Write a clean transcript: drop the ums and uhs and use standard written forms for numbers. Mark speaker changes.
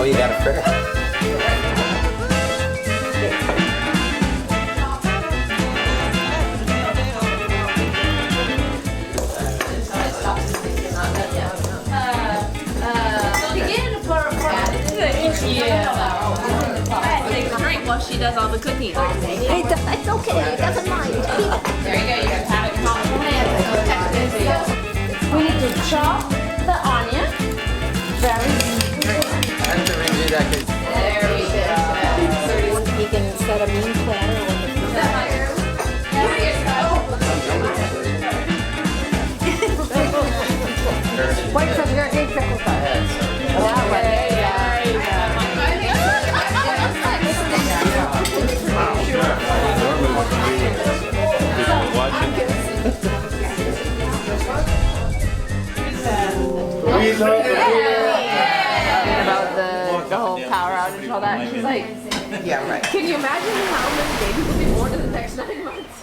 Speaker 1: Oh, you got a critter.
Speaker 2: Take a drink while she does all the cooking.
Speaker 3: It's okay. It doesn't mind.
Speaker 2: There you go. You guys have it in palm of your hand.
Speaker 3: We need to chop the onion. Very
Speaker 2: There we go.
Speaker 3: You can set a mean platter on the Wait for your egg pickle time. That way. About the whole power outage and all that. She's like,
Speaker 4: Yeah, right.
Speaker 3: can you imagine how many babies will be born in the next 9 months?